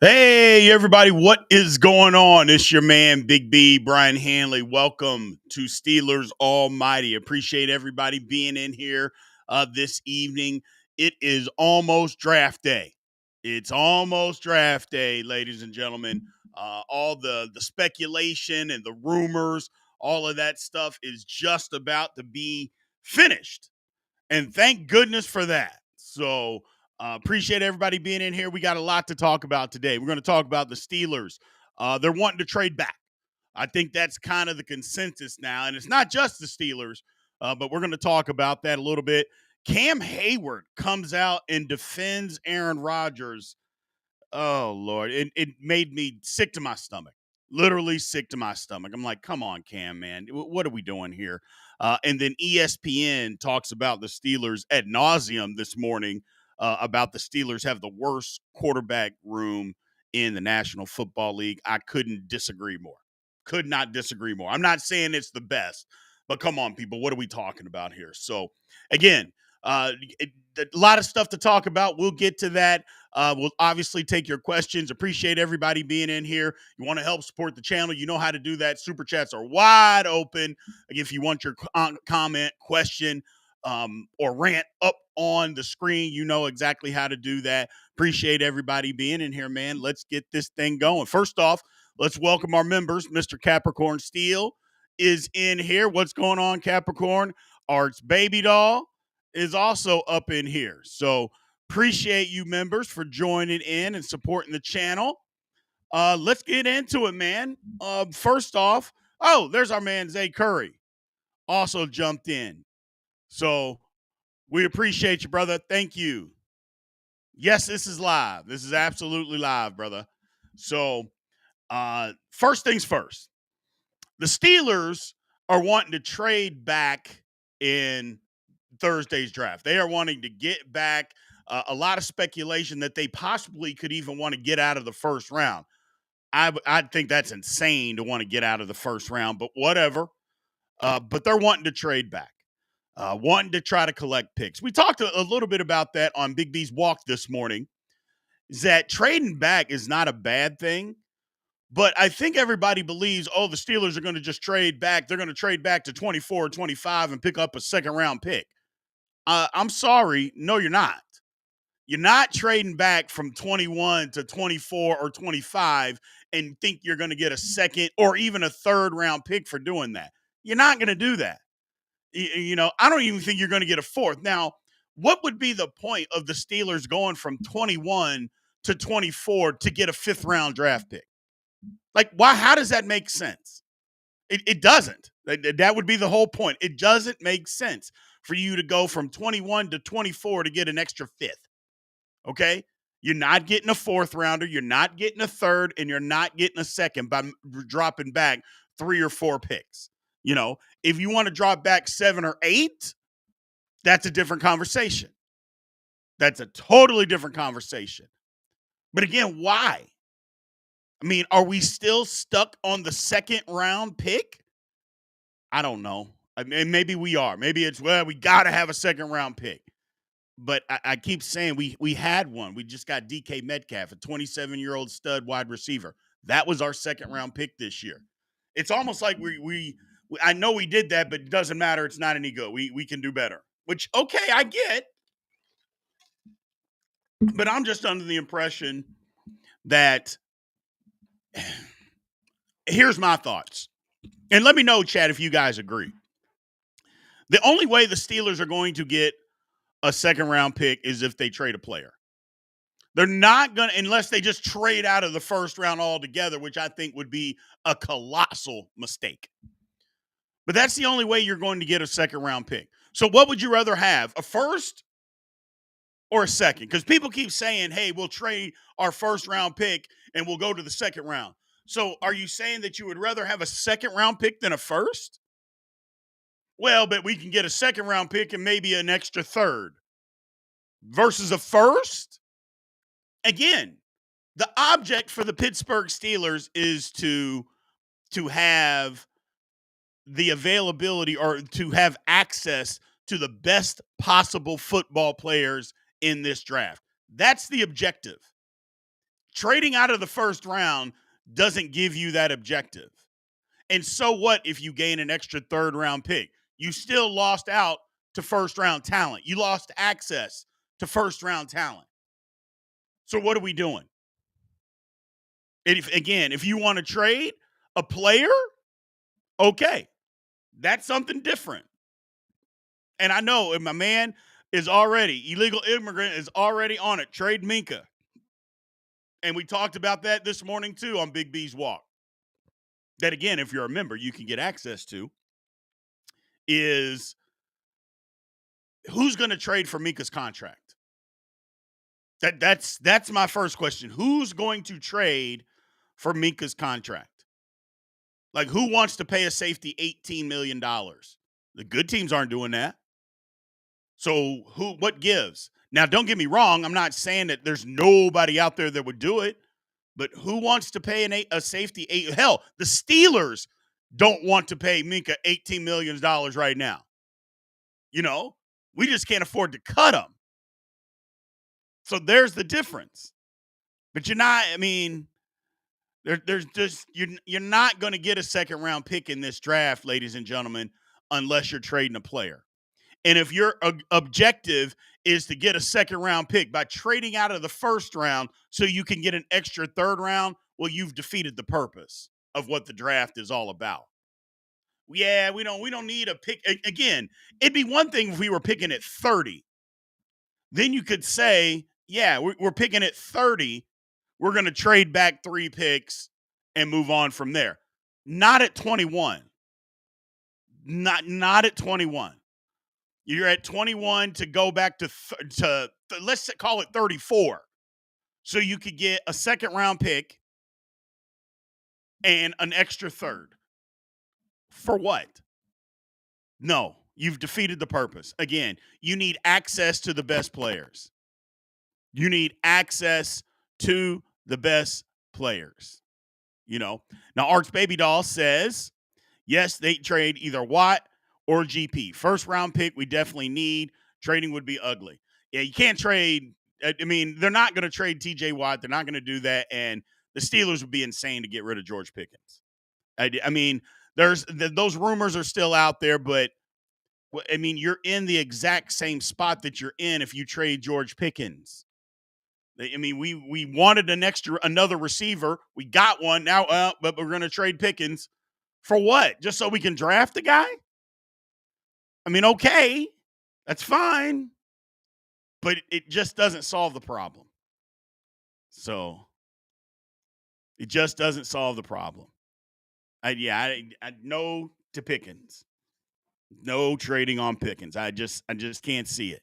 Hey, everybody, what is going on? It's your man, Big B, Brian Hanley. Welcome to Steelers Almighty. Appreciate everybody being in here this evening. It is almost draft day. It's almost draft day, ladies and gentlemen. All the speculation and the rumors, all of that stuff is just about to be finished. And thank goodness for that. So appreciate everybody being in here. We got a lot to talk about today. We're going to talk about the Steelers. They're wanting to trade back. I think that's kind of the consensus now. And it's not just the Steelers, but we're going to talk about that a little bit. Cam Hayward comes out and defends Aaron Rodgers. Oh, Lord. It made me sick to my stomach. Literally sick to my stomach. I'm like, come on, Cam, man. What are we doing here? And then ESPN talks about the Steelers ad nauseum this morning about the Steelers have the worst quarterback room in the National Football League. I couldn't disagree more. Could not disagree more. I'm not saying it's the best, but come on, people. What are we talking about here? So, again, a lot of stuff to talk about. We'll get to that. We'll obviously take your questions. Appreciate everybody being in here. You want to help support the channel, you know how to do that. Super chats are wide open. If you want your comment, question, or rant up on the screen, you know exactly how to do that. Appreciate everybody being in here, man. Let's get this thing going. First off, let's welcome our members. Mr. Capricorn Steel is in here. What's going on, Capricorn? Art's baby doll is also up in here. So appreciate you members for joining in and supporting the channel. Let's get into it, man. First off, there's our man Zay Curry. Also jumped in. So we appreciate you, brother. Thank you. Yes, this is live. This is absolutely live, brother. So first things first. The Steelers are wanting to trade back in Thursday's draft. They are wanting to get back a lot of speculation that they possibly could even want to get out of the first round. I think that's insane to want to get out of the first round, but whatever. But they're wanting to trade back, wanting to try to collect picks. We talked a little bit about that on Big B's Walk this morning, is that trading back is not a bad thing. But I think everybody believes, the Steelers are going to just trade back. They're going to trade back to 24 or 25 and pick up a second round pick. I'm sorry. No, you're not. You're not trading back from 21 to 24 or 25 and think you're going to get a second or even a third round pick for doing that. You're not going to do that. I don't even think you're going to get a fourth. Now, what would be the point of the Steelers going from 21 to 24 to get a fifth round draft pick? Like, why? How does that make sense? It doesn't. That would be the whole point. It doesn't make sense for you to go from 21 to 24 to get an extra fifth. Okay? You're not getting a fourth rounder, you're not getting a third, and you're not getting a second by dropping back 3 or 4 picks. If you want to drop back 7 or 8, that's a different conversation. That's a totally different conversation. But again, why? I mean, are we still stuck on the second round pick? I don't know. I mean, maybe we are. Maybe it's, we got to have a second round pick. But I keep saying we had one. We just got DK Metcalf, a 27-year-old stud wide receiver. That was our second round pick this year. It's almost like we I know we did that, but it doesn't matter. It's not any good. We can do better. Which, okay, I get. But I'm just under the impression that here's my thoughts. And let me know, Chad, if you guys agree. The only way the Steelers are going to get a second round pick is if they trade a player. They're not going to, unless they just trade out of the first round altogether, which I think would be a colossal mistake. But that's the only way you're going to get a second round pick. So what would you rather have, a first or a second? Because people keep saying, hey, we'll trade our first round pick and we'll go to the second round. So are you saying that you would rather have a second round pick than a first? Well, but we can get a second round pick and maybe an extra third versus a first? Again, the object for the Pittsburgh Steelers is to have the availability or to have access to the best possible football players in this draft. That's the objective. Trading out of the first round doesn't give you that objective. And so what if you gain an extra third round pick? You still lost out to first round talent. You lost access to first round talent. So what are we doing? And if you want to trade a player, okay, that's something different. And I know if my man is already, illegal immigrant is already on it, trade Minkah. And we talked about that this morning too on Big B's Walk. That again, if you're a member, you can get access to is who's going to trade for Minkah's contract? That's my first question. Who's going to trade for Minkah's contract? Like, who wants to pay a safety $18 million? The good teams aren't doing that. So what gives? Now, don't get me wrong. I'm not saying that there's nobody out there that would do it, but who wants to pay a safety? Hell, the Steelers don't want to pay Minkah $18 million right now. You know, we just can't afford to cut him. So there's the difference. But you're not, I mean, there's just, you're not going to get a second round pick in this draft, ladies and gentlemen, unless you're trading a player. And if your objective is to get a second round pick by trading out of the first round so you can get an extra third round, well, you've defeated the purpose of what the draft is all about. Yeah, we don't need a pick. Again, it'd be one thing if we were picking at 30. Then you could say, yeah, we're picking at 30. We're going to trade back 3 picks and move on from there. Not at 21. Not at 21. You're at 21 to go back to let's call it 34. So you could get a second round pick and an extra third. For what? No, you've defeated the purpose. Again, you need access to the best players. You need access to the best players. You know, now Arch Baby Doll says, yes, they trade either Watt or GP. First round pick, we definitely need. Trading would be ugly. Yeah, you can't trade. I mean, they're not going to trade TJ Watt. They're not going to do that. And the Steelers would be insane to get rid of George Pickens. I mean, those rumors are still out there, but I mean, you're in the exact same spot that you're in if you trade George Pickens. I mean, we wanted another receiver. We got one now, but we're going to trade Pickens for what? Just so we can draft the guy? I mean, okay, that's fine, but it just doesn't solve the problem. So it just doesn't solve the problem. I no to Pickens. No trading on Pickens. I just can't see it.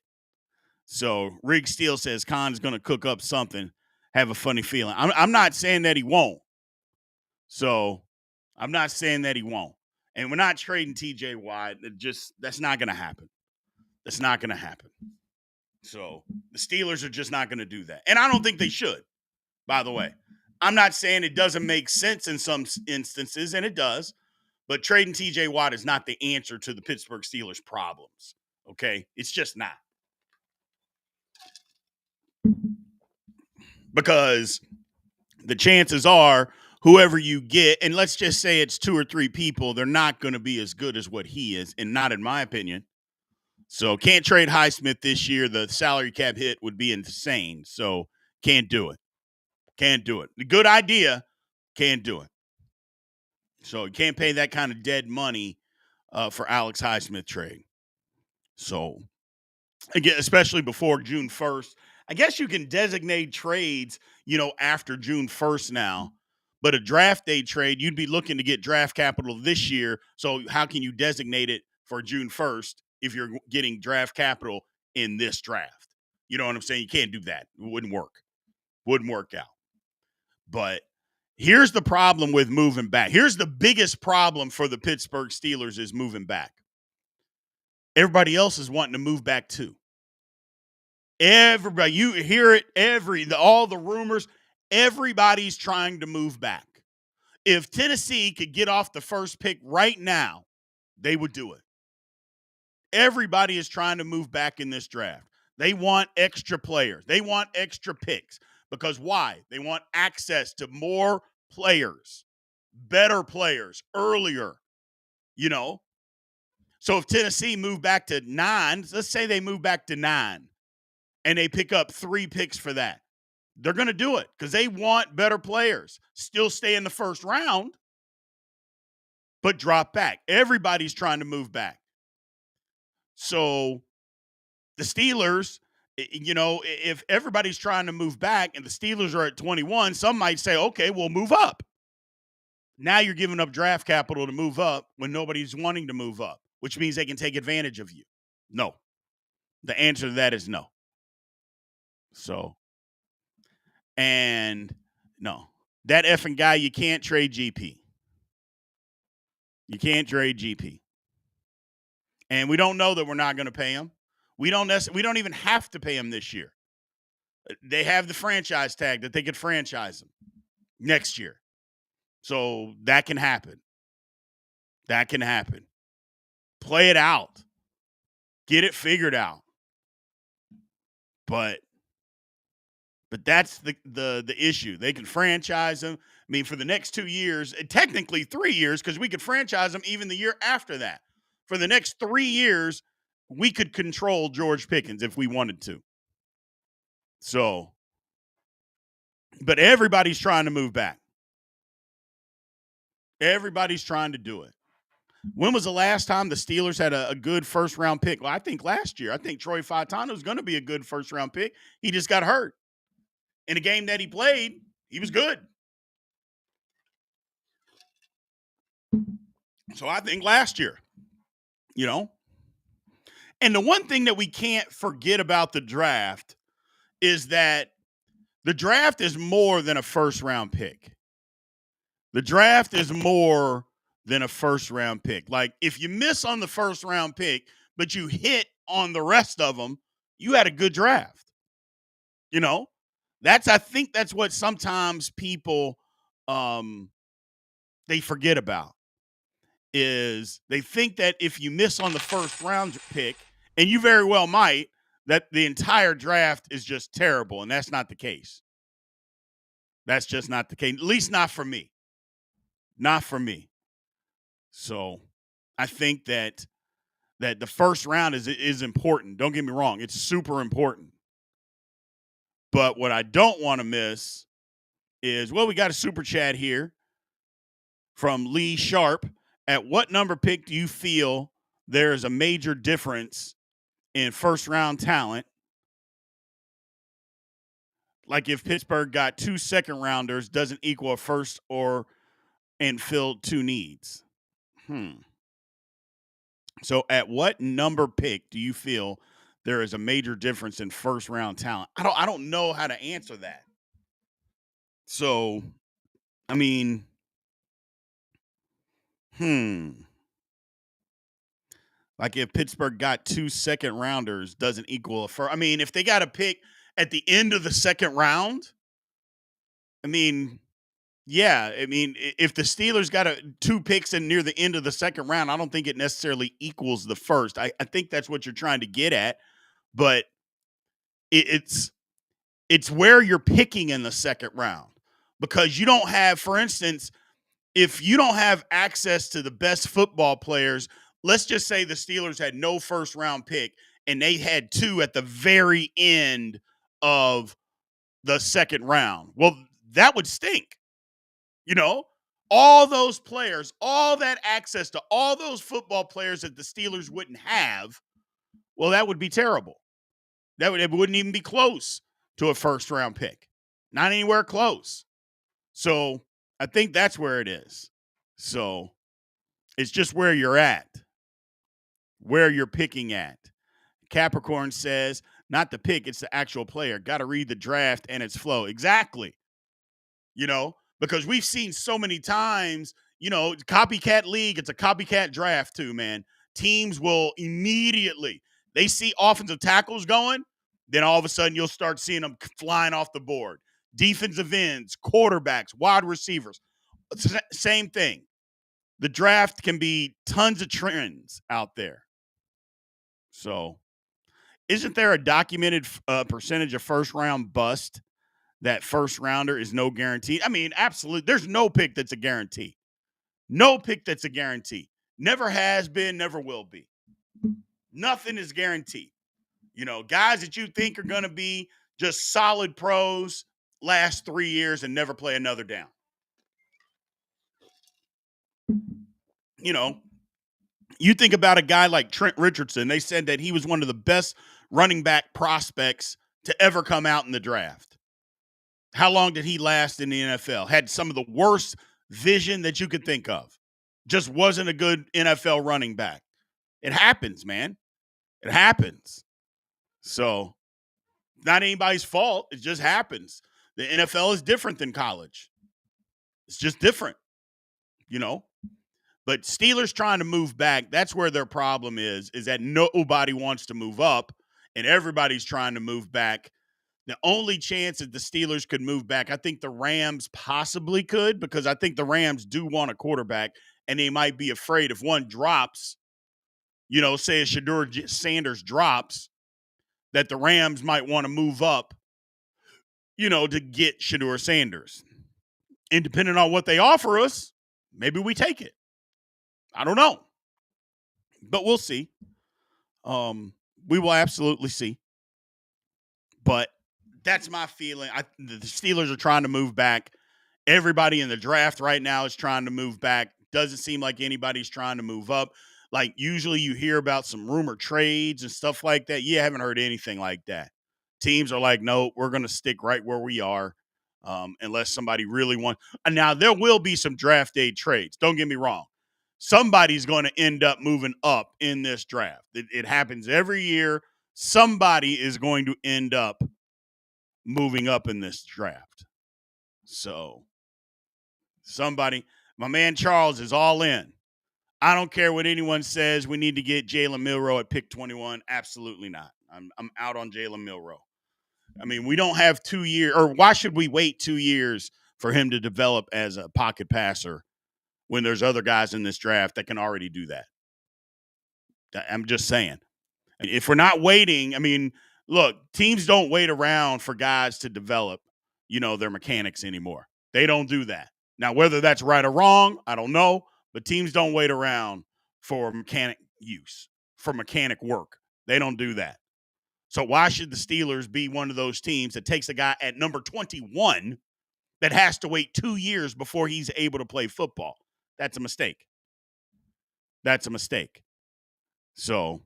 So Rig Steele says Khan's going to cook up something. Have a funny feeling. I'm not saying that he won't. So I'm not saying that he won't. And we're not trading TJ Watt. That's not going to happen. That's not going to happen. So the Steelers are just not going to do that. And I don't think they should, by the way. I'm not saying it doesn't make sense in some instances, and it does. But trading TJ Watt is not the answer to the Pittsburgh Steelers' problems. Okay? It's just not. Because the chances are whoever you get, and let's just say it's 2 or 3 people, they're not going to be as good as what he is, and not in my opinion. So can't trade Highsmith this year. The salary cap hit would be insane. So can't do it. Can't do it. Good idea. Can't do it. So you can't pay that kind of dead money for Alex Highsmith trade. So again, especially before June 1st. I guess you can designate trades, after June 1st now. But a draft day trade, you'd be looking to get draft capital this year. So how can you designate it for June 1st if you're getting draft capital in this draft? You know what I'm saying? You can't do that. It wouldn't work. Wouldn't work out. But here's the problem with moving back. Here's the biggest problem for the Pittsburgh Steelers is moving back. Everybody else is wanting to move back too. Everybody, you hear it, all the rumors, everybody's trying to move back. If Tennessee could get off the first pick right now, they would do it. Everybody is trying to move back in this draft. They want extra players. They want extra picks. Because why? They want access to more players, better players earlier, you know? So if Tennessee moved back to 9, let's say they move back to 9 and they pick up 3 picks for that. They're going to do it because they want better players. Still stay in the first round, but drop back. Everybody's trying to move back. So the Steelers, if everybody's trying to move back and the Steelers are at 21, some might say, okay, we'll move up. Now you're giving up draft capital to move up when nobody's wanting to move up, which means they can take advantage of you. No. The answer to that is no. So, and no. That effing guy, you can't trade GP. You can't trade GP. And we don't know that we're not going to pay him. We don't even have to pay him this year. They have the franchise tag that they could franchise him next year. So that can happen. That can happen. Play it out. Get it figured out. But that's the issue. They can franchise him. I mean, for the next 2 years, technically 3 years, because we could franchise him even the year after that. For the next 3 years, we could control George Pickens if we wanted to. So, but everybody's trying to move back. Everybody's trying to do it. When was the last time the Steelers had a good first-round pick? Well, I think last year. I think Troy Fautanu was going to be a good first-round pick. He just got hurt. In a game that he played, he was good. So I think last year, And the one thing that we can't forget about the draft is that the draft is more than a first-round pick. The draft is more than a first-round pick. Like, if you miss on the first-round pick, but you hit on the rest of them, you had a good draft. I think that's what sometimes people they forget about, is they think that if you miss on the first round pick, and you very well might, that the entire draft is just terrible, and that's not the case. That's just not the case, at least not for me. Not for me. So I think that the first round is important. Don't get me wrong. It's super important. But what I don't want to miss is, we got a super chat here from Lee Sharp. At what number pick do you feel there is a major difference in first round talent? Like if Pittsburgh got 2 second rounders, doesn't equal a first and filled 2 needs. So at what number pick do you feel there is a major difference in first round talent? I don't know how to answer that. So, I mean, like if Pittsburgh got 2 second rounders, doesn't equal a first. I mean, if they got a pick at the end of the second round, I mean, yeah. I mean, if the Steelers got 2 picks in near the end of the second round, I don't think it necessarily equals the first. I think that's what you're trying to get at, but it's where you're picking in the second round, because you don't have, for instance, if you don't have access to the best football players, let's just say the Steelers had no first round pick and they had 2 at the very end of the second round. Well, that would stink. All those players, all that access to all those football players that the Steelers wouldn't have, well, that would be terrible. It wouldn't even be close to a first round pick. Not anywhere close. So I think that's where it is. So it's just where you're at, where you're picking at. Capricorn says, not the pick, it's the actual player. Got to read the draft and its flow. Exactly. Because we've seen so many times, copycat league, it's a copycat draft too, man. Teams will immediately, they see offensive tackles going, then all of a sudden you'll start seeing them flying off the board. Defensive ends, quarterbacks, wide receivers, same thing. The draft can be tons of trends out there. So, isn't there a documented percentage of first round bust that first rounder is no guarantee. I mean, absolutely. There's no pick that's a guarantee. No pick that's a guarantee. Never has been, never will be. Nothing is guaranteed. Guys that you think are going to be just solid pros last 3 years and never play another down. You think about a guy like Trent Richardson. They said that he was one of the best running back prospects to ever come out in the draft. How long did he last in the NFL? Had some of the worst vision that you could think of. Just wasn't a good NFL running back. It happens, man. It happens. So, not anybody's fault. It just happens. The NFL is different than college. It's just different, But Steelers trying to move back, that's where their problem is that nobody wants to move up and everybody's trying to move back. The only chance that the Steelers could move back, I think the Rams possibly could, because I think the Rams do want a quarterback and they might be afraid if one drops, say if Shedeur Sanders drops, that the Rams might want to move up, to get Shedeur Sanders. And depending on what they offer us, maybe we take it. I don't know. But we'll see. We will absolutely see. But that's my feeling. The Steelers are trying to move back. Everybody in the draft right now is trying to move back. Doesn't seem like anybody's trying to move up. Like usually you hear about some rumored trades and stuff like that. You haven't heard anything like that. Teams are like, no, we're going to stick right where we are unless somebody really wants. And now there will be some draft day trades. Don't get me wrong. Somebody's going to end up moving up in this draft. It happens every year. Somebody is going to end up moving up in this draft. So my man Charles is all in. I don't care what anyone says. We need to get Jalen Milroe at pick 21. Absolutely not. I'm out on Jalen Milroe. I mean, we don't have 2 years, or why should we wait 2 years for him to develop as a pocket passer when there's other guys in this draft that can already do that? I'm just saying. If we're not waiting, I mean, look, teams don't wait around for guys to develop, their mechanics anymore. They don't do that. Now, whether that's right or wrong, I don't know, but teams don't wait around for mechanic use, for mechanic work. They don't do that. So why should the Steelers be one of those teams that takes a guy at number 21 that has to wait 2 years before he's able to play football? That's a mistake. That's a mistake. So,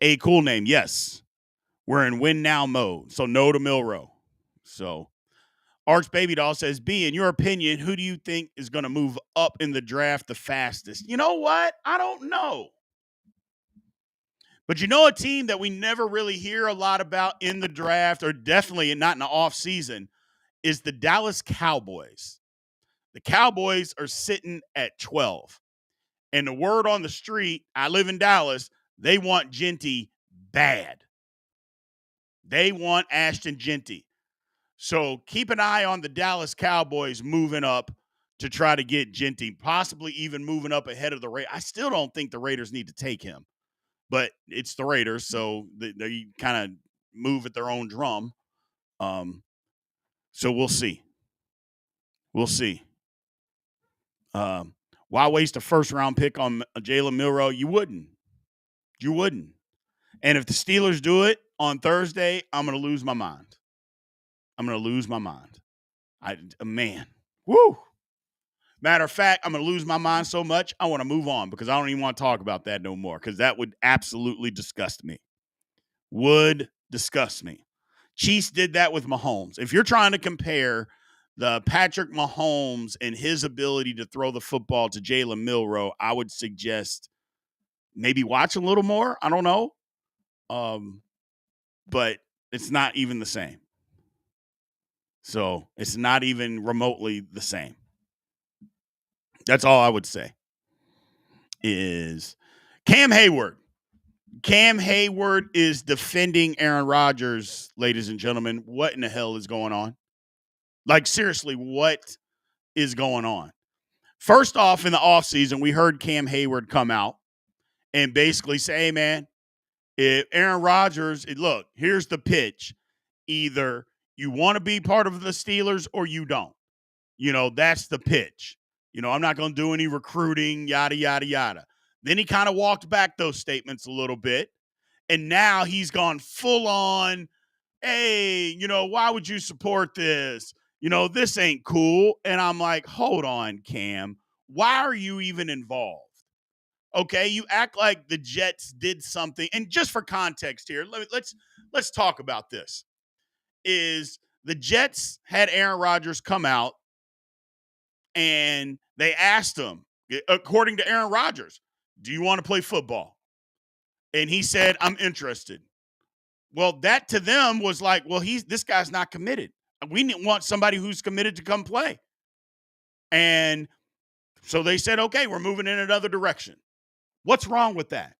a cool name, yes. We're in win now mode. So no to Milroe. So Arch Baby Doll says, B, in your opinion, who do you think is going to move up in the draft the fastest? You know what? I don't know. But a team that we never really hear a lot about in the draft, or definitely not in the offseason, is the Dallas Cowboys. The Cowboys are sitting at 12. And the word on the street, I live in Dallas, they want Jeanty bad. They want Ashton Jeanty. So keep an eye on the Dallas Cowboys moving up to try to get Jeanty, possibly even moving up ahead of the Raiders. I still don't think the Raiders need to take him, but it's the Raiders, so they kind of move at their own drum. So we'll see. We'll see. Why waste a first-round pick on Jalen Milroe? You wouldn't. You wouldn't. And if the Steelers do it on Thursday, I'm going to lose my mind. I'm going to lose my mind. Man. Woo. Matter of fact, I'm going to lose my mind so much, I want to move on because I don't even want to talk about that no more because that would absolutely disgust me. Would disgust me. Chiefs did that with Mahomes. If you're trying to compare the Patrick Mahomes and his ability to throw the football to Jalen Milroe, I would suggest maybe watch a little more. I don't know. But it's not even the same. So it's not even remotely the same. That's all I would say is Cam Hayward. Cam Hayward is defending Aaron Rodgers, ladies and gentlemen. What in the hell is going on? Like, seriously, what is going on? First off, in the offseason, we heard Cam Hayward come out and basically say, hey, man, if Aaron Rodgers, look, here's the pitch. Either You want to be part of the Steelers or you don't. That's the pitch. I'm not going to do any recruiting, yada, yada, yada. Then he kind of walked back those statements a little bit. And now he's gone full on, hey, why would you support this? This ain't cool. And I'm like, hold on, Cam. Why are you even involved? Okay, you act like the Jets did something. And just for context here, let's talk about this. Is the Jets had Aaron Rodgers come out and they asked him, according to Aaron Rodgers, do you want to play football? And he said, I'm interested. Well, that to them was like, well, this guy's not committed. We want somebody who's committed to come play. And so they said, okay, we're moving in another direction. What's wrong with that?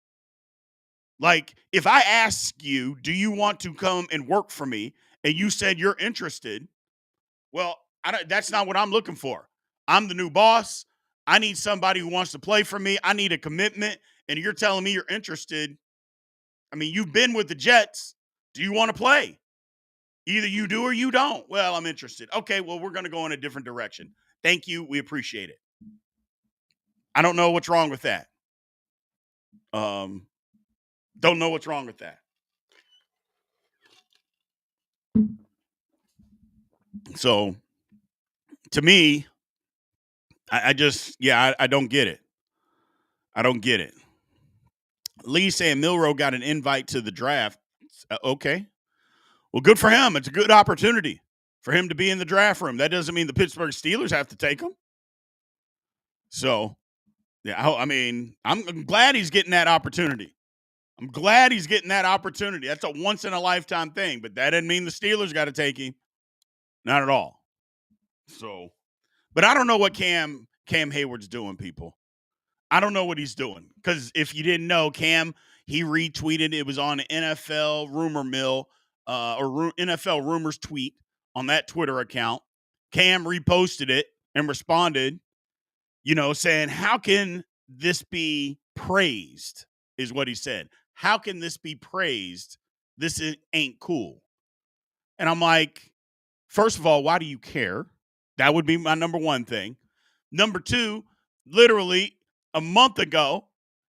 Like, if I ask you, do you want to come and work for me? And you said you're interested. Well, that's not what I'm looking for. I'm the new boss. I need somebody who wants to play for me. I need a commitment. And you're telling me you're interested. I mean, you've been with the Jets. Do you want to play? Either you do or you don't. Well, I'm interested. Okay, well, we're going to go in a different direction. Thank you. We appreciate it. I don't know what's wrong with that. Don't know what's wrong with that. So, to me, I don't get it. I don't get it. Lee saying Milroe got an invite to the draft. Okay. Well, good for him. It's a good opportunity for him to be in the draft room. That doesn't mean the Pittsburgh Steelers have to take him. So, yeah, I mean, I'm glad he's getting that opportunity. I'm glad he's getting that opportunity. That's a once-in-a-lifetime thing, but that doesn't mean the Steelers got to take him. Not at all. So, but I don't know what Cam Hayward's doing, people. I don't know what he's doing because if you didn't know, Cam, he retweeted. It was on NFL Rumor Mill or NFL Rumors tweet on that Twitter account. Cam reposted it and responded, saying, how can this be praised is what he said. How can this be praised? This ain't cool. And I'm like, first of all, why do you care? That would be my number one thing. Number two, literally a month ago,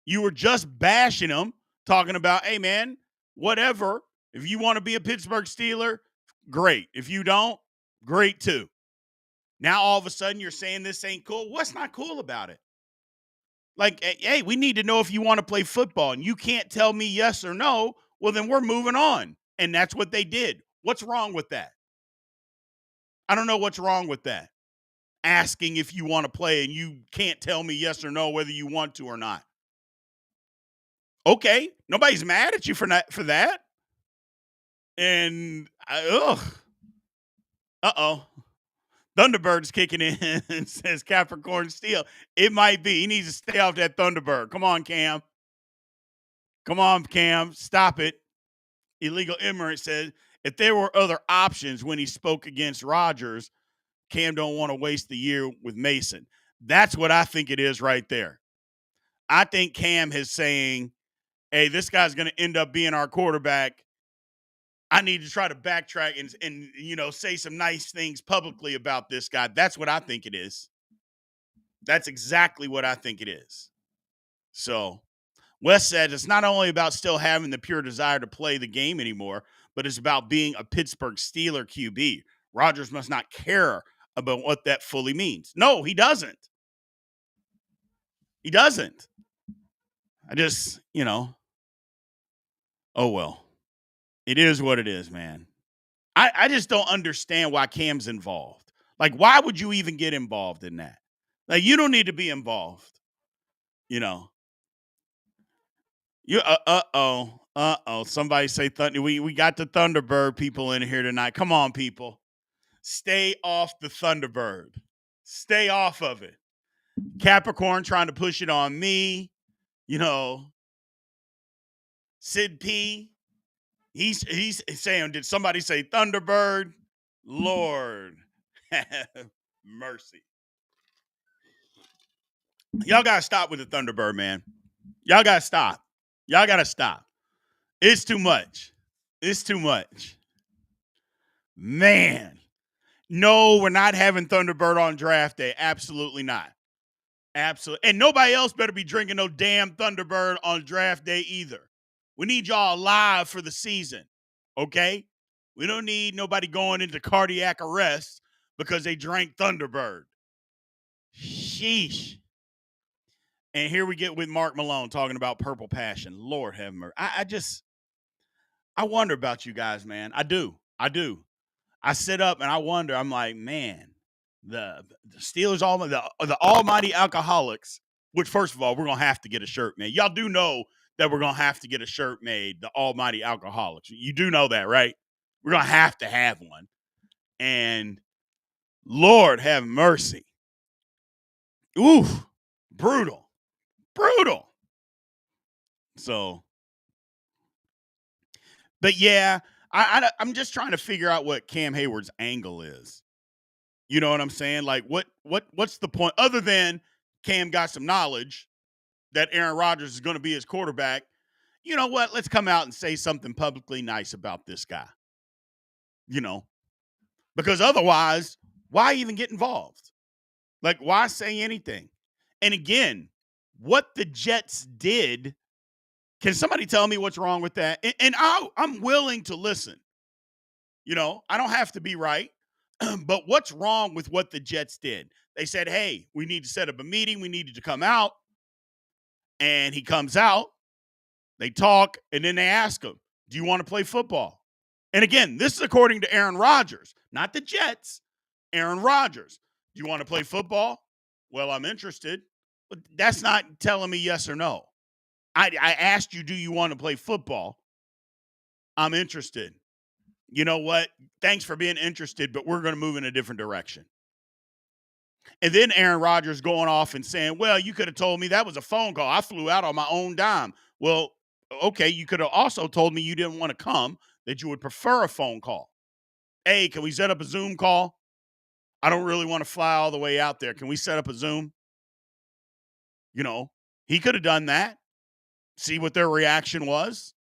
you were just bashing him, talking about, hey, man, whatever. If you want to be a Pittsburgh Steeler, great. If you don't, great too. Now, all of a sudden, you're saying this ain't cool. What's not cool about it? Like, hey, we need to know if you want to play football, and you can't tell me yes or no. Well, then we're moving on. And that's what they did. What's wrong with that? I don't know what's wrong with that. Asking if you want to play and you can't tell me yes or no whether you want to or not. Okay, nobody's mad at you for that. And Thunderbird's kicking in and says Capricorn Steel. It might be. He needs to stay off that Thunderbird. Come on, Cam. Come on, Cam. Stop it. Illegal Immigrant said if there were other options when he spoke against Rodgers, Cam don't want to waste the year with Mason. That's what I think it is right there. I think Cam is saying, hey, this guy's going to end up being our quarterback. I need to try to backtrack and say some nice things publicly about this guy. That's what I think it is. That's exactly what I think it is. So Wes said it's not only about still having the pure desire to play the game anymore, but it's about being a Pittsburgh Steeler QB. Rodgers must not care about what that fully means. No, he doesn't. He doesn't. I just, oh well. It is what it is, man. I just don't understand why Cam's involved. Like, why would you even get involved in that? Like, you don't need to be involved. You Somebody say Thunder. We got the Thunderbird people in here tonight. Come on, people. Stay off the Thunderbird. Stay off of it. Capricorn trying to push it on me. Sid P. He's saying, did somebody say Thunderbird? Lord have mercy. Y'all got to stop with the Thunderbird, man. Y'all got to stop. Y'all got to stop. It's too much. It's too much. Man, no, we're not having Thunderbird on draft day. Absolutely not. Absolutely. And nobody else better be drinking no damn Thunderbird on draft day either. We need y'all alive for the season. Okay? We don't need nobody going into cardiac arrest because they drank Thunderbird. Sheesh. And here we get with Mark Malone talking about Purple Passion. Lord have mercy. I wonder about you guys, man. I do. I sit up and I wonder. I'm like, man, the Steelers, the almighty alcoholics. Which, first of all, we're gonna have to get a shirt made. Y'all do know that we're gonna have to get a shirt made. The almighty alcoholics. You do know that, right? We're gonna have to have one. And Lord have mercy. Oof, brutal. So, but yeah, I'm just trying to figure out what Cam Hayward's angle is. You know what I'm saying? Like, what's the point other than Cam got some knowledge that Aaron Rodgers is going to be his quarterback? You know what? Let's come out and say something publicly nice about this guy. You know, because otherwise, why even get involved? Like, why say anything? And again, what the Jets did, can somebody tell me what's wrong with that? And I'm willing to listen. You know, I don't have to be right. But what's wrong with what the Jets did? They said, hey, we need to set up a meeting. We needed to come out. And he comes out. They talk. And then they ask him, do you want to play football? And again, this is according to Aaron Rodgers, not the Jets. Aaron Rodgers. Do you want to play football? Well, I'm interested. But that's not telling me yes or no. I asked you, do you want to play football? I'm interested. You know what? Thanks for being interested, but we're going to move in a different direction. And then Aaron Rodgers going off and saying, well, you could have told me that was a phone call. I flew out on my own dime. Well, okay, you could have also told me you didn't want to come, that you would prefer a phone call. Hey, can we set up a Zoom call? I don't really want to fly all the way out there. Can we set up a Zoom? You know, he could have done that. See what their reaction was.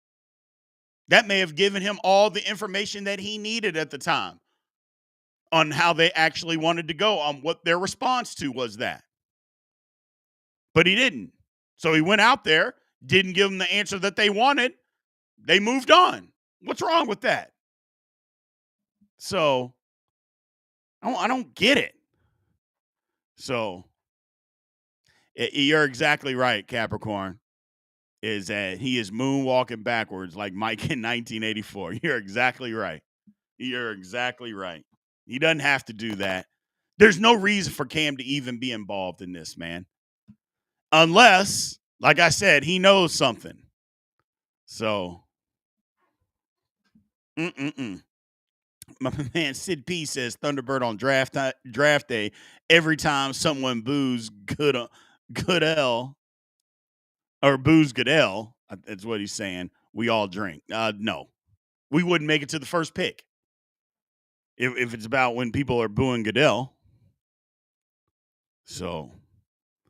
That may have given him all the information that he needed at the time on how they actually wanted to go, on what their response to was that. But he didn't. So he went out there, didn't give them the answer that they wanted. They moved on. What's wrong with that? So I don't get it. So you're exactly right, Capricorn. Is that he is moonwalking backwards like Mike in 1984. You're exactly right. You're exactly right. He doesn't have to do that. There's no reason for Cam to even be involved in this, man. Unless, like I said, he knows something. So, my man Sid P says Thunderbird on draft day. Every time someone boos Goodell or boos Goodell, that's what he's saying. We all drink. No, we wouldn't make it to the first pick if it's about when people are booing Goodell. So,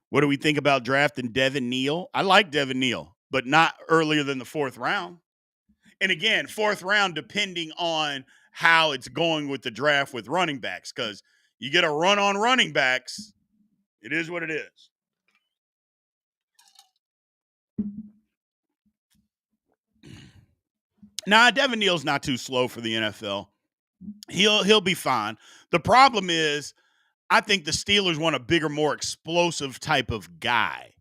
what do we think about drafting Devin Neal? I like Devin Neal, but not earlier than the fourth round. And again, fourth round, depending on how it's going with the draft with running backs, because you get a run on running backs, it is what it is. Nah, Devin Neal's not too slow for the NFL. He'll be fine. The problem is, I think the Steelers want a bigger, more explosive type of guy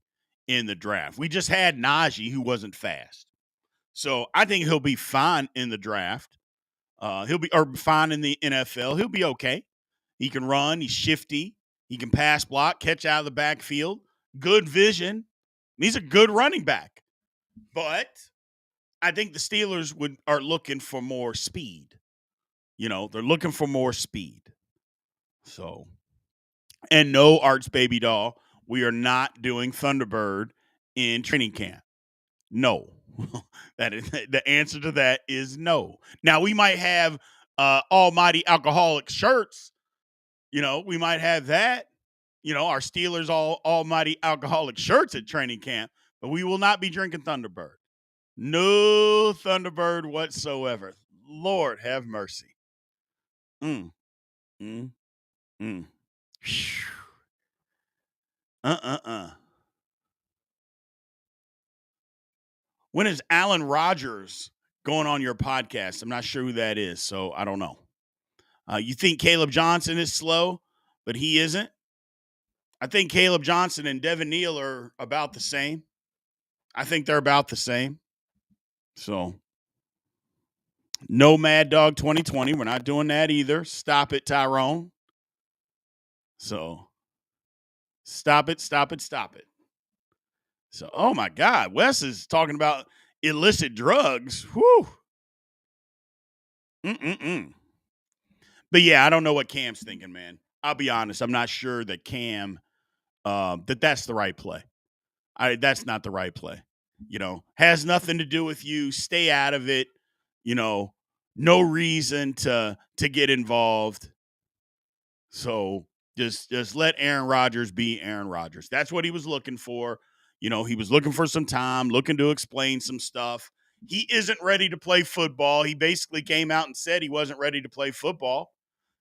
in the draft. We just had Najee, who wasn't fast. So I think he'll be fine in the draft. He'll be fine in the NFL. He'll be okay. He can run. He's shifty. He can pass block, catch out of the backfield. Good vision. He's a good running back. But I think the Steelers are looking for more speed. You know, they're looking for more speed. So, and no, Arts Baby Doll, we are not doing Thunderbird in training camp. No. That is, the answer to that is no. Now we might have almighty alcoholic shirts. You know, we might have that. You know, our Steelers almighty alcoholic shirts at training camp, but we will not be drinking Thunderbird. No Thunderbird whatsoever. Lord have mercy. Mm, mm, mm. Uh. When is Alan Rogers going on your podcast? I'm not sure who that is, so I don't know. You think Caleb Johnson is slow, but he isn't? I think Caleb Johnson and Devin Neal are about the same. I think they're about the same. So, no Mad Dog 2020. We're not doing that either. Stop it, Tyrone. So, stop it, stop it, stop it. So, oh my God, Wes is talking about illicit drugs. Whew. Mm-mm-mm. But yeah, I don't know what Cam's thinking, man. I'll be honest. I'm not sure that Cam, that's the right play. That's not the right play. Has nothing to do with you. Stay out of it. You know, no reason to get involved. So just let Aaron Rodgers be Aaron Rodgers. That's what he was looking for. He was looking for some time, looking to explain some stuff. He isn't ready to play football. He basically came out and said he wasn't ready to play football.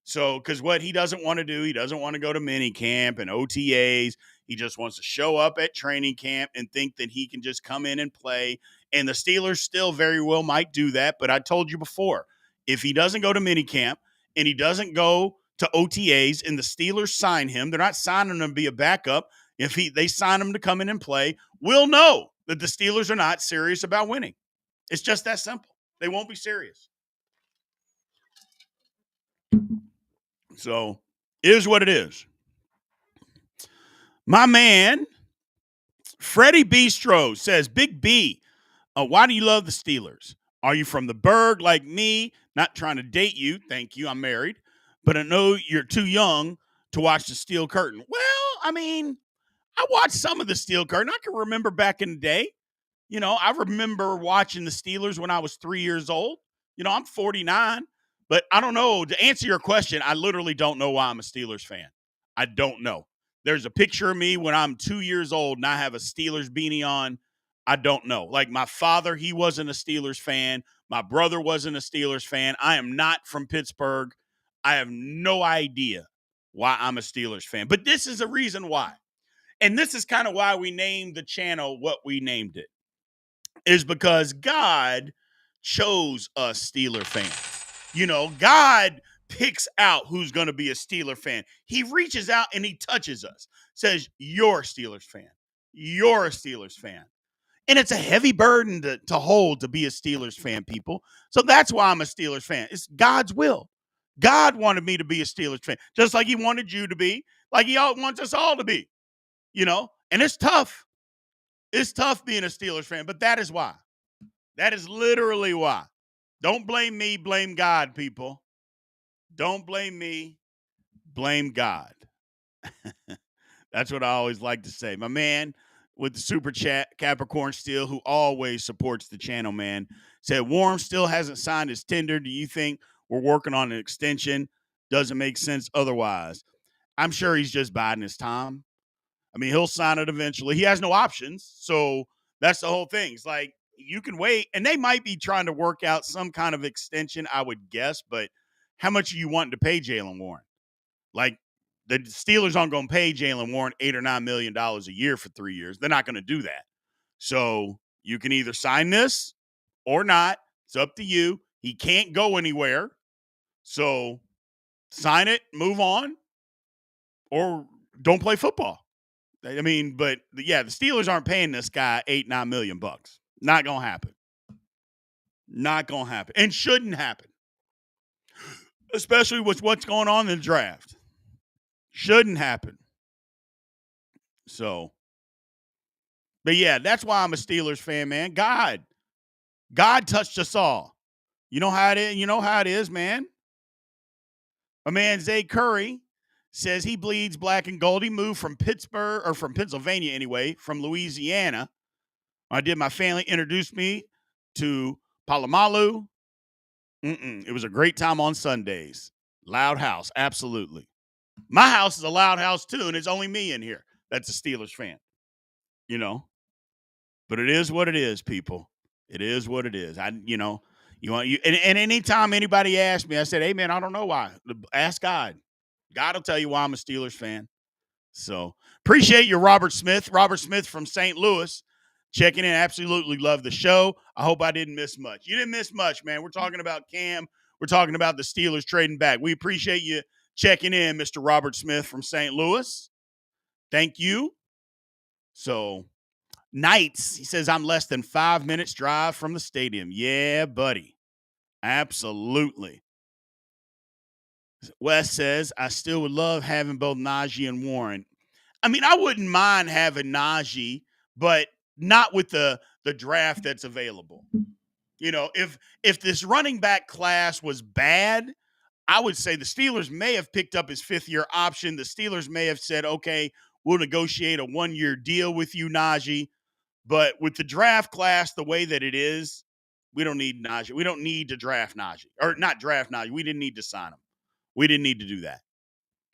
So, because what he doesn't want to do, he doesn't want to go to mini camp and OTAs. He just wants to show up at training camp and think that he can just come in and play. And the Steelers still very well might do that. But I told you before, if he doesn't go to mini camp and he doesn't go to OTAs and the Steelers sign him, they're not signing him to be a backup. If they sign him to come in and play, we'll know that the Steelers are not serious about winning. It's just that simple. They won't be serious. So, it is what it is. My man, Freddie Bistro says, Big B, why do you love the Steelers? Are you from the Berg like me? Not trying to date you. Thank you. I'm married. But I know you're too young to watch the Steel Curtain. Well, I mean, I watched some of the Steel Curtain. I can remember back in the day. I remember watching the Steelers when I was 3 years old. I'm 49, but I don't know. To answer your question, I literally don't know why I'm a Steelers fan. I don't know. There's a picture of me when I'm 2 years old and I have a Steelers beanie on. I don't know. Like my father, he wasn't a Steelers fan. My brother wasn't a Steelers fan. I am not from Pittsburgh. I have no idea why I'm a Steelers fan. But this is a reason why. And this is kind of why we named the channel what we named it, is because God chose us Steeler fans. God picks out who's going to be a Steeler fan. He reaches out and he touches us, says, you're a Steelers fan. You're a Steelers fan. And it's a heavy burden to hold to be a Steelers fan, people. So that's why I'm a Steelers fan. It's God's will. God wanted me to be a Steelers fan, just like he wanted you to be, like he wants us all to be, and it's tough. It's tough being a Steelers fan, but that is why. That is literally why. Don't blame me, blame God, people. Don't blame me, blame God. That's what I always like to say. My man with the super chat, Capricorn Steel, who always supports the channel, man, said Warren still hasn't signed his tender. Do you think we're working on an extension? Doesn't make sense otherwise. I'm sure he's just biding his time. I mean, he'll sign it eventually. He has no options. So that's the whole thing. It's like you can wait, and they might be trying to work out some kind of extension, I would guess. But how much are you wanting to pay Jaylen Warren? Like the Steelers aren't going to pay Jaylen Warren $8 or $9 million a year for 3 years. They're not going to do that. So you can either sign this or not. It's up to you. He can't go anywhere. So sign it, move on, or don't play football. I mean, but yeah, the Steelers aren't paying this guy $8-9 million. Not gonna happen. Not gonna happen, and shouldn't happen, especially with what's going on in the draft. Shouldn't happen. So, but yeah, that's why I'm a Steelers fan, man. God touched us all. You know how it is. You know how it is, man. My man Zay Curry says he bleeds black and gold. He moved from Pittsburgh, or from Pennsylvania anyway, from Louisiana. I did. My family introduced me to Palomalu. It was a great time on Sundays. Loud house, absolutely. My house is a loud house too, and it's only me in here that's a Steelers fan. But it is what it is, people. It is what it is. You want you and anytime anybody asks me, I said, "Hey man, I don't know why. Ask God. God will tell you why I'm a Steelers fan." So appreciate you, Robert Smith. Robert Smith from St. Louis, checking in. Absolutely love the show. I hope I didn't miss much. You didn't miss much, man. We're talking about Cam. We're talking about the Steelers trading back. We appreciate you checking in, Mr. Robert Smith from St. Louis. Thank you. So Knights, he says, I'm less than 5 minutes drive from the stadium. Yeah, buddy. Absolutely. Wes says, I still would love having both Najee and Warren. I mean, I wouldn't mind having Najee, but not with the draft that's available. You know, if this running back class was bad, I would say the Steelers may have picked up his 5th-year option. The Steelers may have said, okay, we'll negotiate a 1-year deal with you, Najee. But with the draft class the way that it is, we don't need Najee. We don't need to draft Najee. Or not draft Najee. We didn't need to sign him. We didn't need to do that.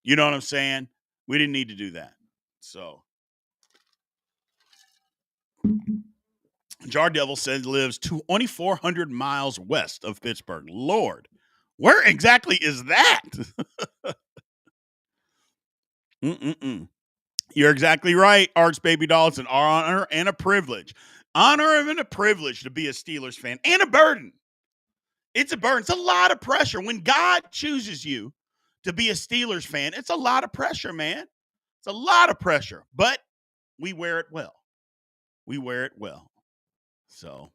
You know what I'm saying? We didn't need to do that. So Jar Devil says lives 2,400 miles west of Pittsburgh. Lord, where exactly is that? You're exactly right, Arts Baby Doll. It's an honor and a privilege. Honor and a privilege to be a Steelers fan and a burden. It's a burden. It's a lot of pressure. When God chooses you to be a Steelers fan, it's a lot of pressure, man. It's a lot of pressure, but we wear it well. We wear it well. So,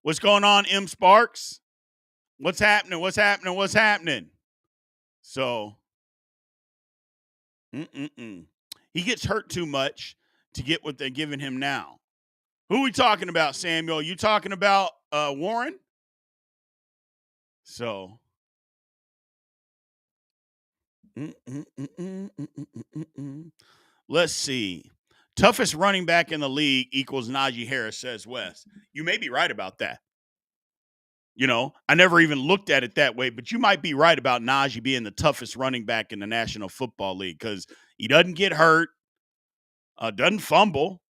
what's going on, M. Sparks? What's happening? What's happening? What's happening? So, he gets hurt too much to get what they're giving him now. Who are we talking about, Samuel? You talking about Warren? So, let's see. Toughest running back in the league equals Najee Harris, says Wes. You may be right about that. You know, I never even looked at it that way, but you might be right about Najee being the toughest running back in the National Football League because he doesn't get hurt, doesn't fumble,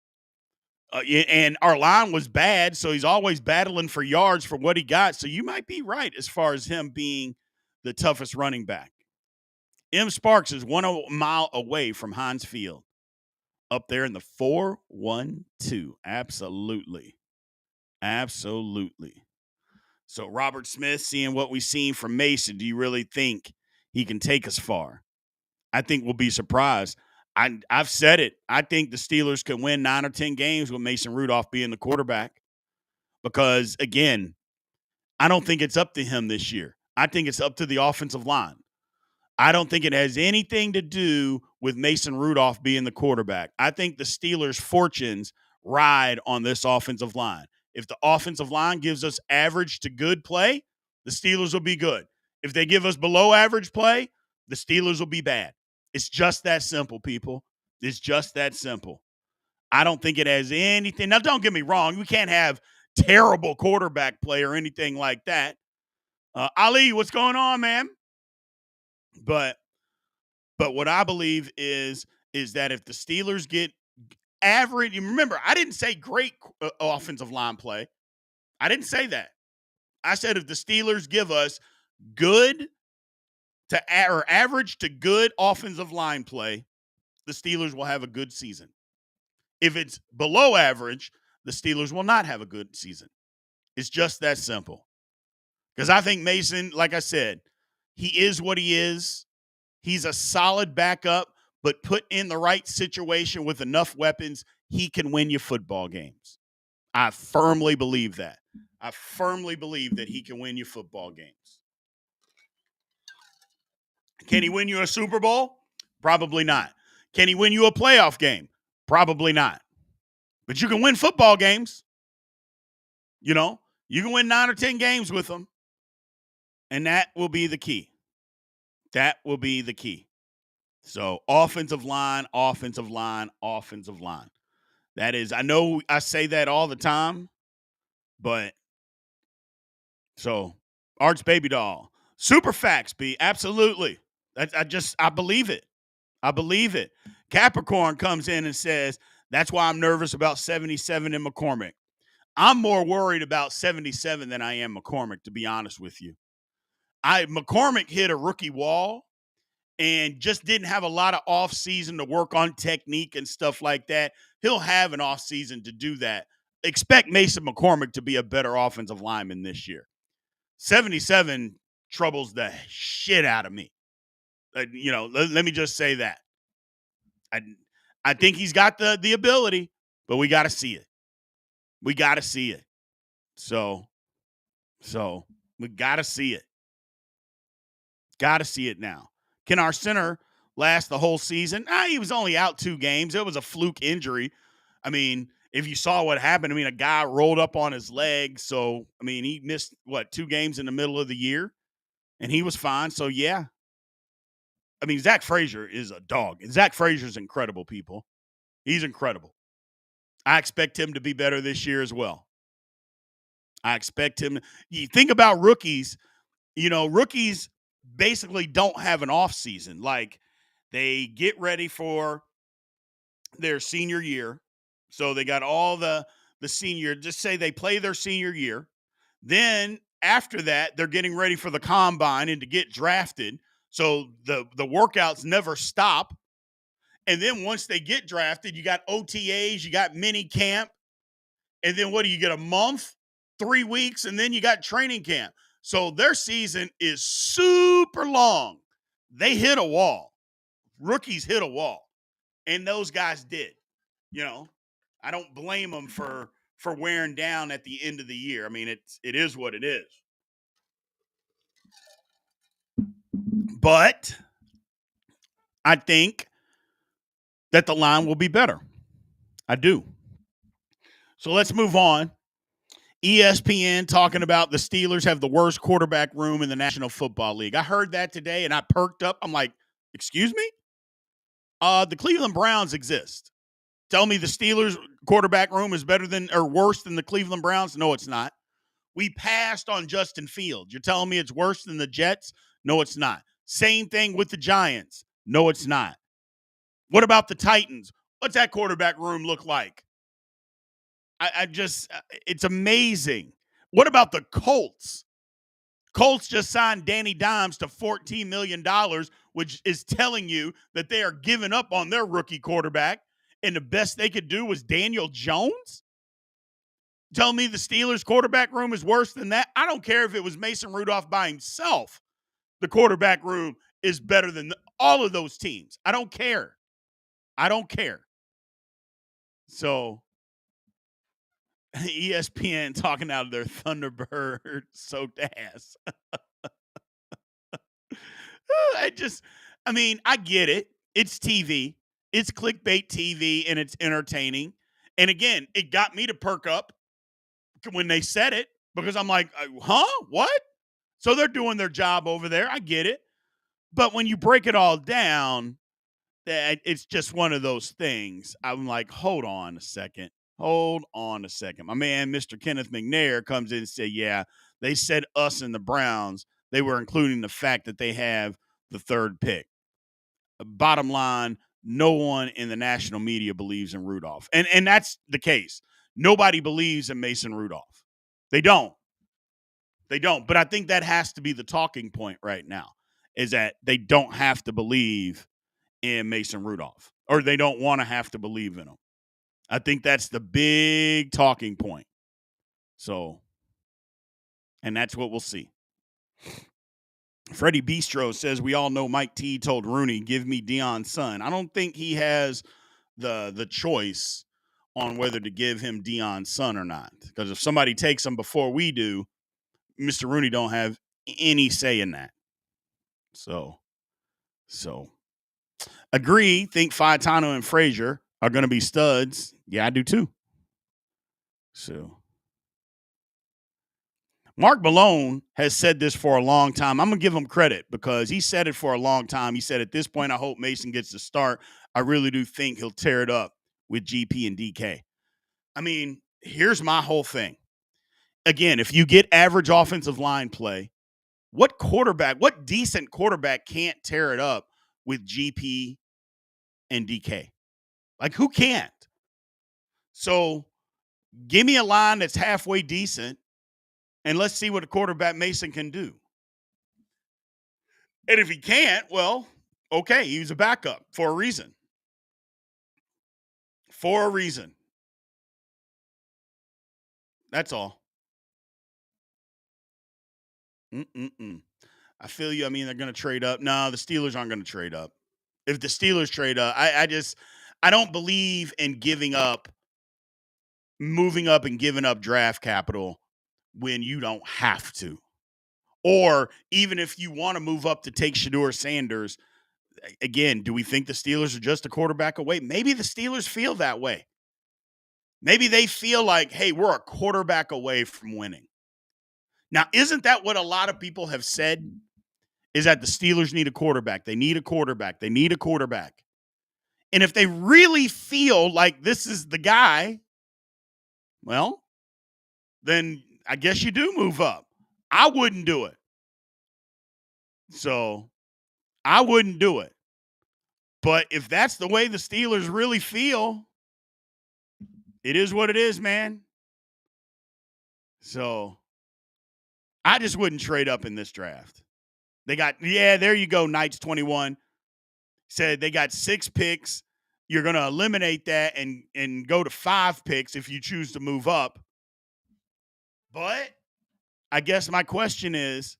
and our line was bad, so he's always battling for yards for what he got. So you might be right as far as him being the toughest running back. M. Sparks is 1 mile away from Heinz Field, up there in the 412. Absolutely. Absolutely. So Robert Smith, seeing what we've seen from Mason, do you really think he can take us far? I think we'll be surprised. I've said it. I think the Steelers can win 9 or 10 games with Mason Rudolph being the quarterback because, again, I don't think it's up to him this year. I think it's up to the offensive line. I don't think it has anything to do with Mason Rudolph being the quarterback. I think the Steelers' fortunes ride on this offensive line. If the offensive line gives us average to good play, the Steelers will be good. If they give us below average play, the Steelers will be bad. It's just that simple, people. It's just that simple. I don't think it has anything. Now, don't get me wrong. We can't have terrible quarterback play or anything like that. Ali, what's going on, man? But what I believe is that if the Steelers get average, you remember, I didn't say great offensive line play. I didn't say that. I said if the Steelers give us good to or average to good offensive line play, the Steelers will have a good season. If it's below average, the Steelers will not have a good season. It's just that simple. Because I think Mason, like I said, he is what he is. He's a solid backup, but put in the right situation with enough weapons, he can win you football games. I firmly believe that. I firmly believe that he can win you football games. Can he win you a Super Bowl? Probably not. Can he win you a playoff game? Probably not. But you can win football games. You know, you can win 9 or 10 games with them. And that will be the key. That will be the key. So offensive line, offensive line, offensive line. That is, I know I say that all the time, but so Arts Baby Doll. Super facts, B. Absolutely. I believe it. I believe it. Capricorn comes in and says, that's why I'm nervous about 77 in McCormick. I'm more worried about 77 than I am McCormick, to be honest with you. McCormick hit a rookie wall and just didn't have a lot of off season to work on technique and stuff like that. He'll have an off season to do that. Expect Mason McCormick to be a better offensive lineman this year. 77 troubles the shit out of me. Let me just say that. I think he's got the ability, but we got to see it. We got to see it. So we got to see it. Got to see it now. Can our center last the whole season? He was only out 2 games. It was a fluke injury. I mean, if you saw what happened, a guy rolled up on his leg. So, he missed, 2 games in the middle of the year, and he was fine. So, yeah. Zach Frazier is a dog. Zach Frazier's incredible, people. He's incredible. I expect him to be better this year as well. I expect him. You think about rookies, rookies basically don't have an off season. Like, they get ready for their senior year. So they got all the senior, just say they play their senior year. Then after that, they're getting ready for the combine and to get drafted. So the workouts never stop. And then once they get drafted, you got OTAs, you got mini camp. And then what do you get, a month, 3 weeks, and then you got training camp. So their season is super long. They hit a wall. Rookies hit a wall. And those guys did. I don't blame them for wearing down at the end of the year. It is what it is. But I think that the line will be better. I do. So let's move on. ESPN talking about the Steelers have the worst quarterback room in the National Football League. I heard that today and I perked up. I'm like, excuse me? The Cleveland Browns exist. Tell me the Steelers quarterback room is better than or worse than the Cleveland Browns? No, it's not. We passed on Justin Fields. You're telling me it's worse than the Jets? No, it's not. Same thing with the Giants. No, it's not. What about the Titans? What's that quarterback room look like? It's amazing. What about the Colts? Colts just signed Danny Dimes to $14 million, which is telling you that they are giving up on their rookie quarterback, and the best they could do was Daniel Jones? Tell me the Steelers quarterback room is worse than that? I don't care if it was Mason Rudolph by himself. The quarterback room is better than all of those teams. I don't care. So ESPN talking out of their Thunderbird soaked ass. I get it. It's TV. It's clickbait TV, and it's entertaining. And again, it got me to perk up when they said it because I'm like, huh? What? So they're doing their job over there. I get it. But when you break it all down, it's just one of those things. I'm like, hold on a second. My man, Mr. Kenneth McNair, comes in and said, yeah, they said us and the Browns. They were including the fact that they have the 3rd pick. Bottom line, no one in the national media believes in Rudolph. And that's the case. Nobody believes in Mason Rudolph. They don't. But I think that has to be the talking point right now, is that they don't have to believe in Mason Rudolph, or they don't want to have to believe in him. I think that's the big talking point. So, and that's what we'll see. Freddie Bistro says, we all know Mike T told Rooney, give me Deion's son. I don't think he has the choice on whether to give him Deion's son or not. Because if somebody takes him before we do, Mr. Rooney don't have any say in that. So agree, think Faetano and Frazier are going to be studs. Yeah, I do too. So Mark Malone has said this for a long time. I'm going to give him credit because he said it for a long time. He said, at this point, I hope Mason gets to start. I really do think he'll tear it up with GP and DK. Here's my whole thing. Again, if you get average offensive line play, what decent quarterback can't tear it up with GP and DK? Like, who can't? So Give me a line that's halfway decent, and let's see what a quarterback Mason can do. And if he can't, well, okay, he was a backup for a reason. For a reason. That's all. Mm-mm-mm. I feel you. I mean, they're going to trade up. No, the Steelers aren't going to trade up. If the Steelers trade up, I don't believe in moving up and giving up draft capital when you don't have to. Or even if you want to move up to take Shedeur Sanders, again, do we think the Steelers are just a quarterback away? Maybe the Steelers feel that way. Maybe they feel like, hey, we're a quarterback away from winning. Now, isn't that what a lot of people have said? Is that the Steelers need a quarterback. They need a quarterback. They need a quarterback. And if they really feel like this is the guy, well, then I guess you do move up. I wouldn't do it. So I wouldn't do it. But if that's the way the Steelers really feel, it is what it is, man. So I just wouldn't trade up in this draft. They got, there you go, Knights 21. Said they got 6 picks. You're going to eliminate that and go to 5 picks if you choose to move up. But I guess my question is,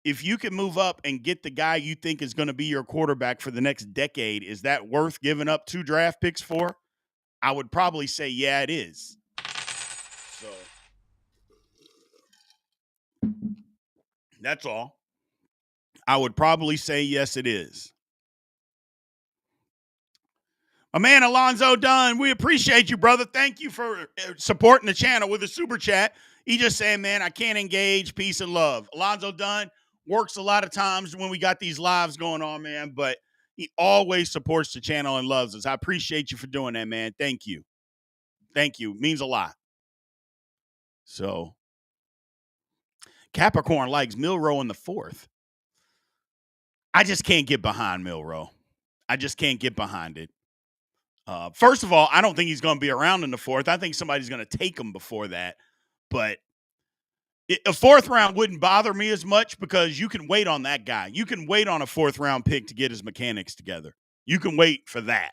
if you can move up and get the guy you think is going to be your quarterback for the next decade, is that worth giving up 2 draft picks for? I would probably say, yeah, it is. So that's all. I would probably say, yes, it is. My man Alonzo Dunn, we appreciate you, brother. Thank you for supporting the channel with a super chat. He just saying, man, I can't engage, peace and love. Alonzo Dunn works a lot of times when we got these lives going on, man, but he always supports the channel and loves us. I appreciate you for doing that, man. Thank you. Thank you. It means a lot. So, Capricorn likes Milroe in the 4th. I just can't get behind Milroe. I just can't get behind it. First of all, I don't think he's going to be around in the 4th. I think somebody's going to take him before that. But a 4th round wouldn't bother me as much because you can wait on that guy. You can wait on a 4th round pick to get his mechanics together. You can wait for that,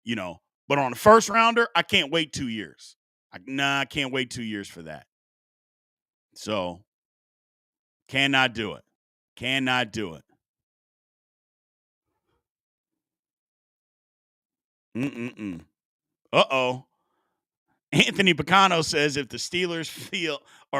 But on a first rounder, I can't wait 2 years. I can't wait 2 years for that. So, cannot do it. Cannot do it. Uh-oh. Anthony Picano says if the Steelers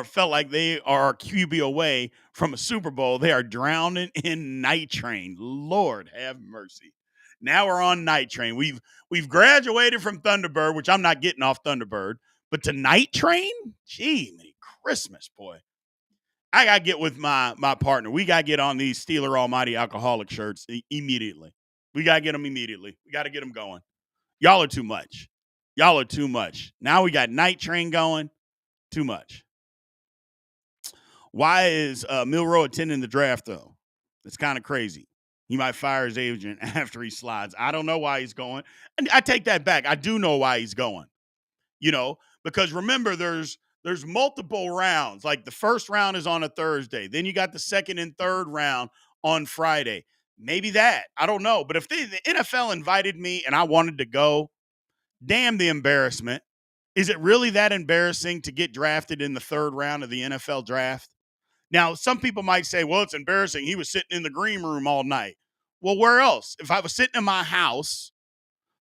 felt like they are a QB away from a Super Bowl, they are drowning in Night Train. Lord have mercy. Now we're on Night Train. We've graduated from Thunderbird, which I'm not getting off Thunderbird, but to Night Train? Gee, Merry Christmas, boy. I got to get with my partner. We got to get on these Steeler Almighty alcoholic shirts immediately. We got to get them immediately. We got to get them going. Y'all are too much. Y'all are too much. Now we got Night Train going. Too much. Why is Milroe attending the draft, though? It's kind of crazy. He might fire his agent after he slides. I don't know why he's going. And I take that back. I do know why he's going. Because remember, there's multiple rounds. Like the first round is on a Thursday. Then you got the second and third round on Friday. Maybe that. I don't know. But if the NFL invited me and I wanted to go, damn the embarrassment. Is it really that embarrassing to get drafted in the 3rd round of the NFL draft? Now, some people might say, well, it's embarrassing. He was sitting in the green room all night. Well, where else? If I was sitting in my house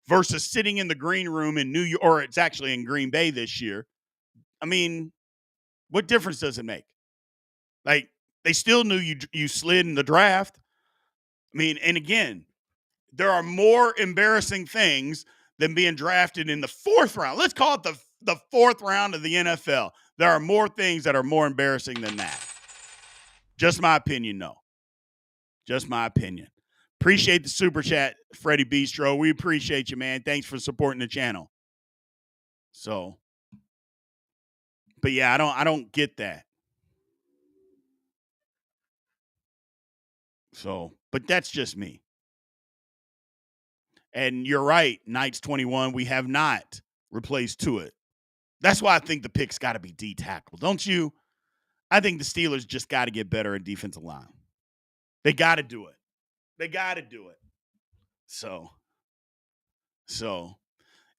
versus sitting in the green room in New York, or it's actually in Green Bay this year, I mean, what difference does it make? Like, they still knew you slid in the draft. I mean, and again, there are more embarrassing things than being drafted in the 4th round. Let's call it the 4th round of the NFL. There are more things that are more embarrassing than that. Just my opinion, no. Just my opinion. Appreciate the super chat, Freddie Bistro. We appreciate you, man. Thanks for supporting the channel. So, but yeah, I don't get that. So, but that's just me. And you're right, Knights 21, we have not replaced Tuitt. That's why I think the pick's got to be D tackle, don't you? I think the Steelers just got to get better at defensive line. They got to do it. They got to do it. So,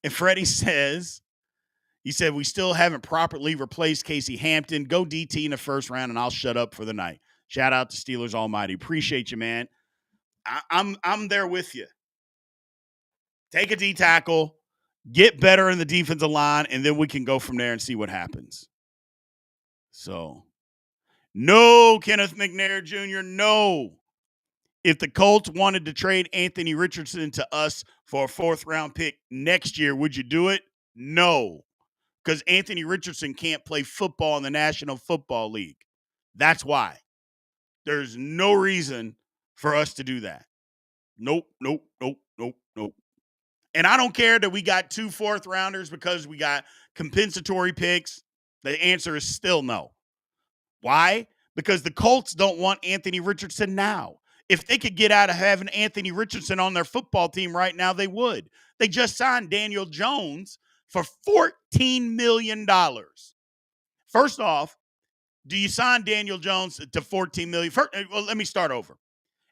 and Freddie says, he said, we still haven't properly replaced Casey Hampton. Go DT in the first round, and I'll shut up for the night. Shout out to Steelers Almighty. Appreciate you, man. I'm there with you. Take a D tackle, get better in the defensive line, and then we can go from there and see what happens. So, no, Kenneth McNair Jr., no. If the Colts wanted to trade Anthony Richardson to us for a fourth-round pick next year, would you do it? No, because Anthony Richardson can't play football in the National Football League. That's why. There's no reason for us to do that. Nope. And I don't care that we got 2 fourth-rounders because we got compensatory picks. The answer is still no. Why? Because the Colts don't want Anthony Richardson now. If they could get out of having Anthony Richardson on their football team right now, they would. They just signed Daniel Jones for $14 million. First off, do you sign Daniel Jones to $14 million? Well, let me start over.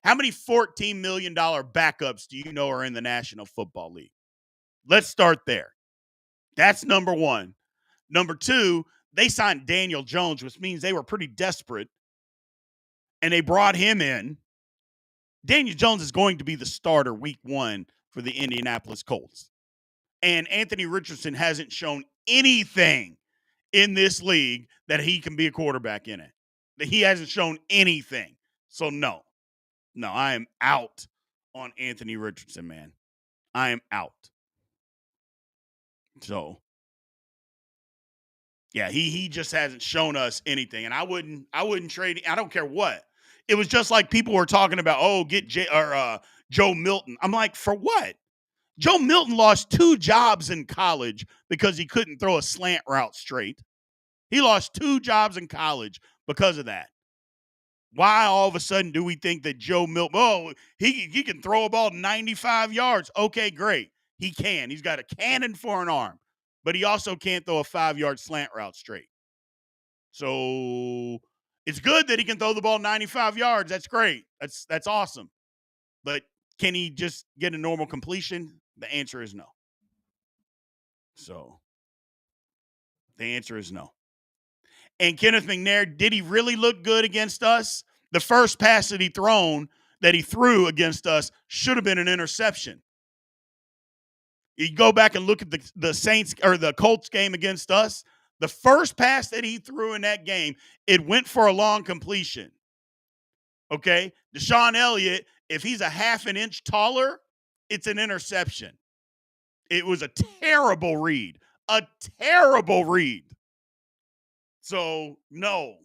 How many $14 million backups do you know are in the National Football League? Let's start there. That's number one. Number two, they signed Daniel Jones, which means they were pretty desperate, and they brought him in. Daniel Jones is going to be the starter week 1 for the Indianapolis Colts. And Anthony Richardson hasn't shown anything in this league that he can be a quarterback in it. That he hasn't shown anything. So no, I am out on Anthony Richardson, man. I am out. So, yeah, he just hasn't shown us anything, and I wouldn't trade. I don't care what. It was just like people were talking about, get Joe Milton. I'm like, for what? Joe Milton lost 2 jobs in college because he couldn't throw a slant route straight. He lost 2 jobs in college because of that. Why all of a sudden do we think that Joe Milton, he can throw a ball 95 yards? Okay, great. He can. He's got a cannon for an arm, but he also can't throw a 5-yard slant route straight. So it's good that he can throw the ball 95 yards. That's great. That's awesome. But can he just get a normal completion? The answer is no. So the answer is no. And Kenneth McNair, did he really look good against us? The first pass that he threw against us should have been an interception. You go back and look at the Saints or the Colts game against us. The first pass that he threw in that game, it went for a long completion. Okay? Deshaun Elliott, if he's a half an inch taller, it's an interception. It was a terrible read. A terrible read. So, no.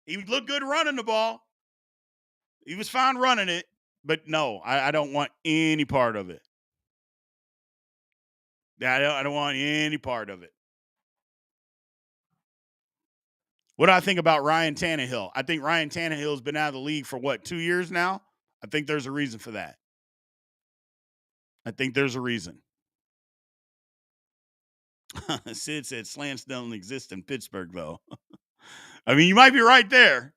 He looked good running the ball. He was fine running it. But no, I don't want any part of it. I don't want any part of it. What do I think about Ryan Tannehill? I think Ryan Tannehill has been out of the league for 2 years now? I think there's a reason for that. I think there's a reason. Sid said slants don't exist in Pittsburgh, though. I mean, you might be right there.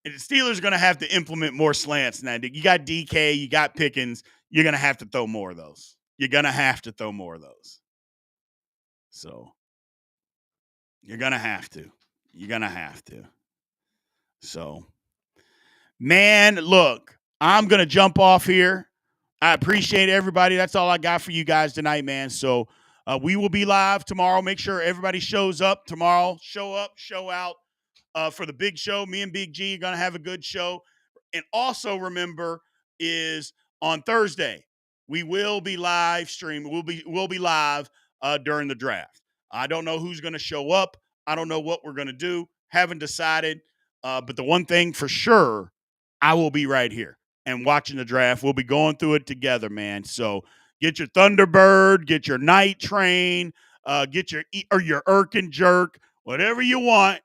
And the Steelers are going to have to implement more slants now. You got DK, you got Pickens. You're going to have to throw more of those. So you're going to have to. So, man, look, I'm going to jump off here. I appreciate everybody. That's all I got for you guys tonight, man. So we will be live tomorrow. Make sure everybody shows up tomorrow. Show up, show out for the big show. Me and Big G are going to have a good show. And also remember is on Thursday, we will be live streaming. We'll be live during the draft. I don't know who's going to show up. I don't know what we're going to do. Haven't decided. But the one thing for sure, I will be right here and watching the draft. We'll be going through it together, man. So get your Thunderbird, get your Night Train, get your Irk and Jerk, whatever you want.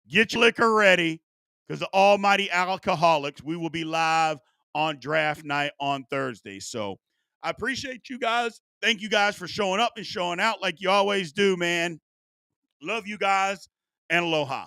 Get your liquor ready because the almighty alcoholics, we will be live on draft night on Thursday. So I appreciate you guys. Thank you guys for showing up and showing out like you always do, man. Love you guys, and aloha.